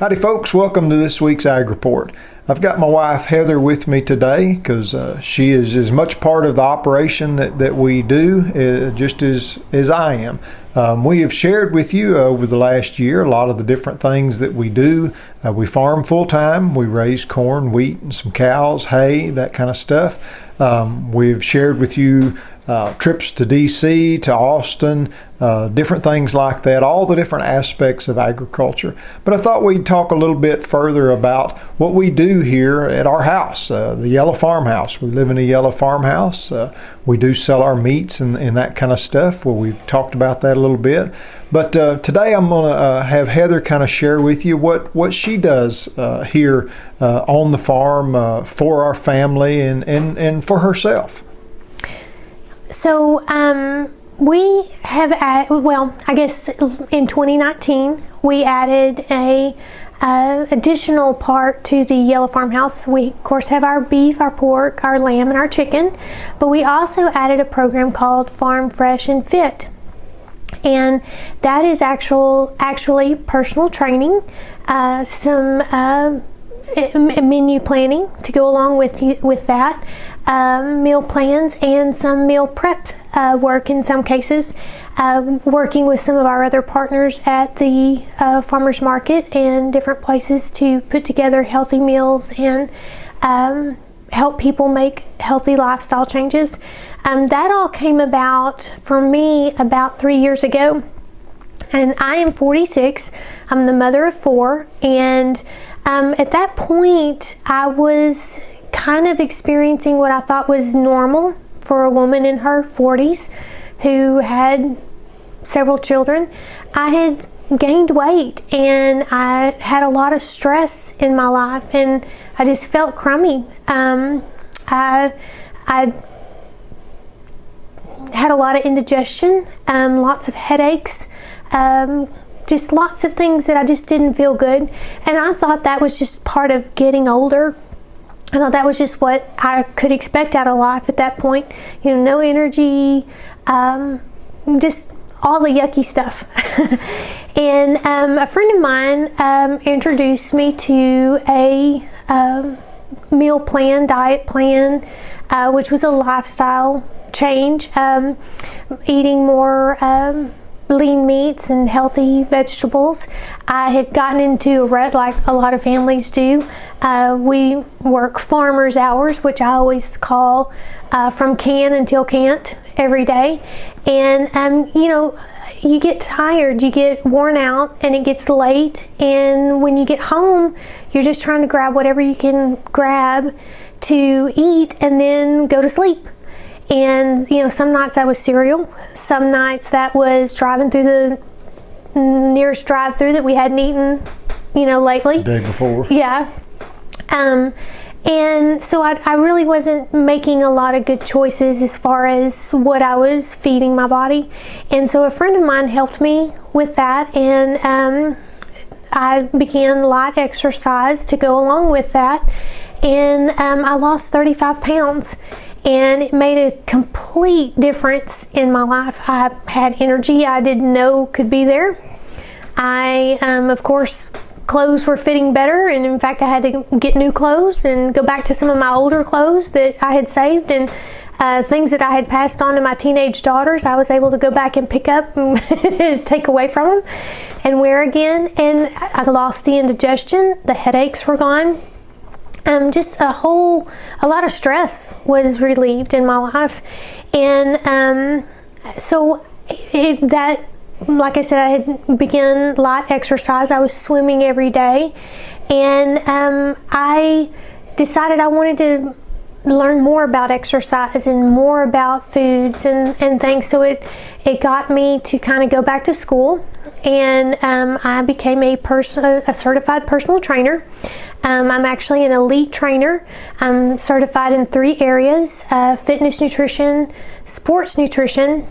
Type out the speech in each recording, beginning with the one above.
Howdy folks, welcome to this week's Ag Report. I've got my wife Heather with me today because she is as much part of the operation that we do just as I am. We have shared with you over the last year a lot of the different things that we do. We farm full-time, we raise corn, wheat, and some cows, hay, that kind of stuff. We've shared with you trips to DC, to Austin, different things like that, all the different aspects of agriculture. But I thought we'd talk a little bit further about what we do here at our house, the Yellow Farmhouse. We live in a yellow farmhouse. We do sell our meats and that kind of stuff. Well, we've talked about that a little bit. But today I'm going to have Heather kind of share with you what she does here on the farm for our family and for herself. So we have, I guess in 2019, we added a additional part to the Yellow Farmhouse. We, of course, have our beef, our pork, our lamb, and our chicken, but we also added a program called Farm Fresh and Fit. And that is actually personal training, some menu planning to go along with that, meal plans, and some meal prep work in some cases, working with some of our other partners at the farmers market and different places to put together healthy meals and help people make healthy lifestyle changes. That all came about for me about 3 years ago, and I am 46. I'm the mother of 4, and at that point I was kind of experiencing what I thought was normal for a woman in her 40s who had several children. I had gained weight and I had a lot of stress in my life, and I just felt crummy. I had a lot of indigestion, lots of headaches, just lots of things that I just didn't feel good. And I thought that was just part of getting older. I thought that was just what I could expect out of life at that point. You know, no energy, just all the yucky stuff. And a friend of mine introduced me to a meal plan, diet plan, which was a lifestyle change, eating more lean meats and healthy vegetables. I had gotten into a rut like a lot of families do. We work farmer's hours, which I always call from can until can't every day. And you know, you get tired, you get worn out, and it gets late, and when you get home you're just trying to grab whatever you can grab to eat and then go to sleep. And you know, some nights that was cereal, some nights that was driving through the nearest drive-through that we hadn't eaten, you know, lately. The day before. Yeah. And so I really wasn't making a lot of good choices as far as what I was feeding my body. And so a friend of mine helped me with that, and I began light exercise to go along with that. And I lost 35 pounds. And it made a complete difference in my life. I had energy I didn't know could be there. I, of course, clothes were fitting better, and in fact I had to get new clothes and go back to some of my older clothes that I had saved, and things that I had passed on to my teenage daughters I was able to go back and pick up and take away from them and wear again. And I lost the indigestion, the headaches were gone. Just a lot of stress was relieved in my life. And so like I said, I had begun light exercise. I was swimming every day, and I decided I wanted to learn more about exercise and more about foods and things. So it got me to kind of go back to school, and I became a certified personal trainer. I'm actually an elite trainer. I'm certified in 3 areas: fitness nutrition, sports nutrition,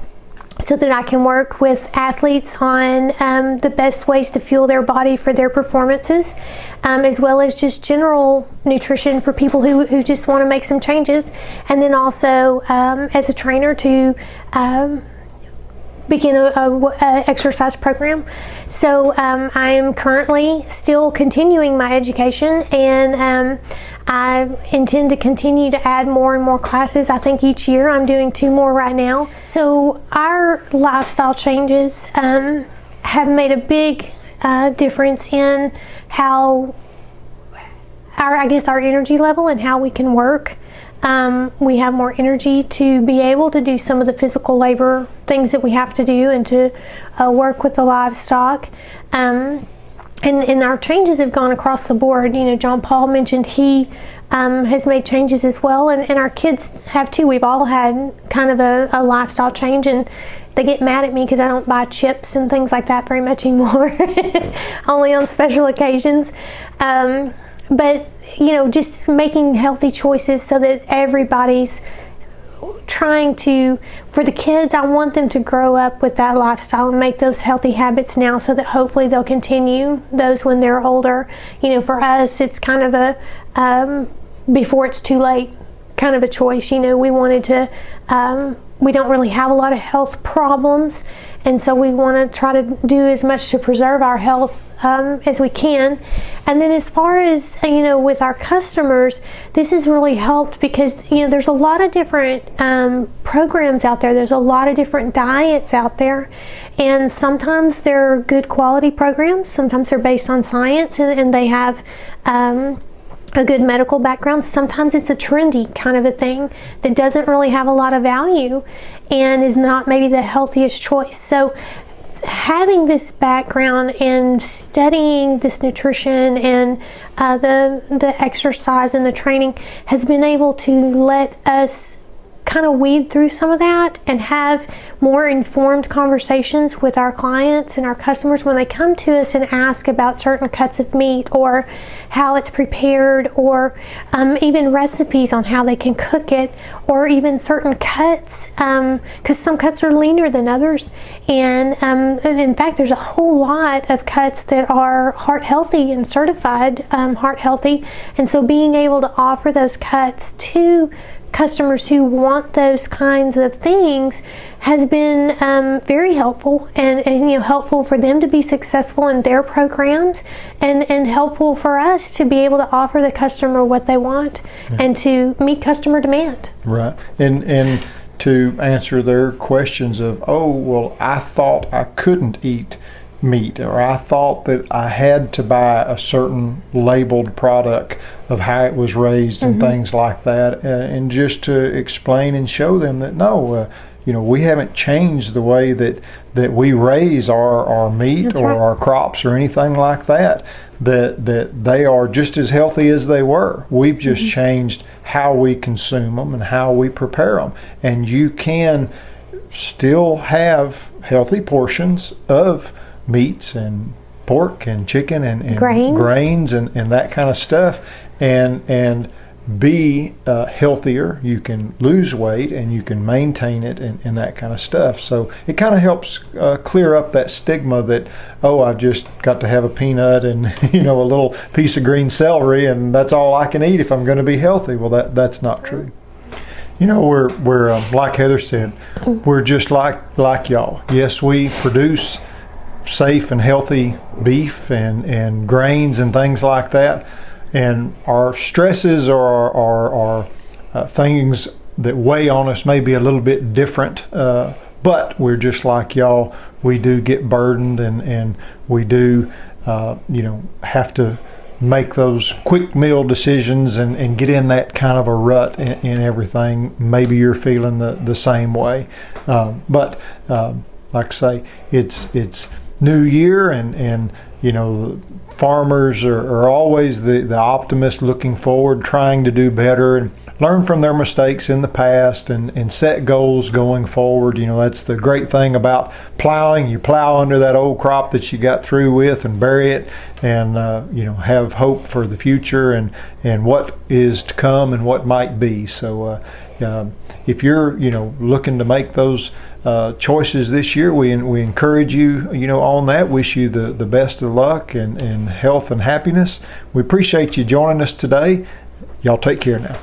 so that I can work with athletes on the best ways to fuel their body for their performances, as well as just general nutrition for people who just want to make some changes. And then also as a trainer to begin a exercise program. So I am currently still continuing my education, and I intend to continue to add more and more classes. I think each year I'm doing 2 more right now. So our lifestyle changes have made a big difference in how our energy level and how we can work. We have more energy to be able to do some of the physical labor things that we have to do, and to work with the livestock. And our changes have gone across the board. You know, John Paul mentioned he has made changes as well, and our kids have too. We've all had kind of a lifestyle change, and they get mad at me because I don't buy chips and things like that very much anymore, only on special occasions. But, you know, just making healthy choices so that everybody's trying to, for the kids, I want them to grow up with that lifestyle and make those healthy habits now, so that hopefully they'll continue those when they're older. You know, for us, it's kind of a before it's too late kind of a choice. You know, we wanted to, we don't really have a lot of health problems, and so we want to try to do as much to preserve our health as we can. And then as far as, you know, with our customers, this has really helped because, you know, there's a lot of different programs out there. There's a lot of different diets out there, and sometimes they're good quality programs. Sometimes they're based on science, and they have a good medical background. Sometimes it's a trendy kind of a thing that doesn't really have a lot of value and is not maybe the healthiest choice. So having this background and studying this nutrition and the exercise and the training has been able to let us kind of weed through some of that and have more informed conversations with our clients and our customers when they come to us and ask about certain cuts of meat or how it's prepared, or even recipes on how they can cook it, or even certain cuts, because some cuts are leaner than others, and in fact there's a whole lot of cuts that are heart healthy and certified heart healthy, and so being able to offer those cuts to customers who want those kinds of things has been very helpful, and you know, helpful for them to be successful in their programs, and helpful for us to be able to offer the customer what they want and to meet customer demand. Right. And to answer their questions of, oh, well, I thought I couldn't eat meat, or I thought that I had to buy a certain labeled product of how it was raised and things like that, and just to explain and show them that no, you know, we haven't changed the way that we raise our meat. That's or right. Our crops or anything like that, that they are just as healthy as they were. We've just changed how we consume them and how we prepare them, and you can still have healthy portions of meats and pork and chicken and grains and that kind of stuff, and be healthier. You can lose weight and you can maintain it and that kind of stuff. So it kind of helps clear up that stigma that, oh, I've just got to have a peanut and you know, a little piece of green celery and that's all I can eat if I'm going to be healthy. Well, that's not true. You know, we're like Heather said, we're just like y'all. Yes, we produce safe and healthy beef and grains and things like that, and our stresses or our things that weigh on us may be a little bit different, but we're just like y'all. We do get burdened, and we do you know, have to make those quick meal decisions and get in that kind of a rut in everything. Maybe you're feeling the same way, but like I say, it's New Year, and you know, farmers are always the optimists, looking forward, trying to do better and learn from their mistakes in the past and set goals going forward. You know, that's the great thing about plowing. You plow under that old crop that you got through with and bury it, and you know, have hope for the future and what is to come and what might be. So if you're, you know, looking to make those choices this year, we encourage you, you know, on that. Wish you the best of luck and health and happiness. We appreciate you joining us today. Y'all take care now.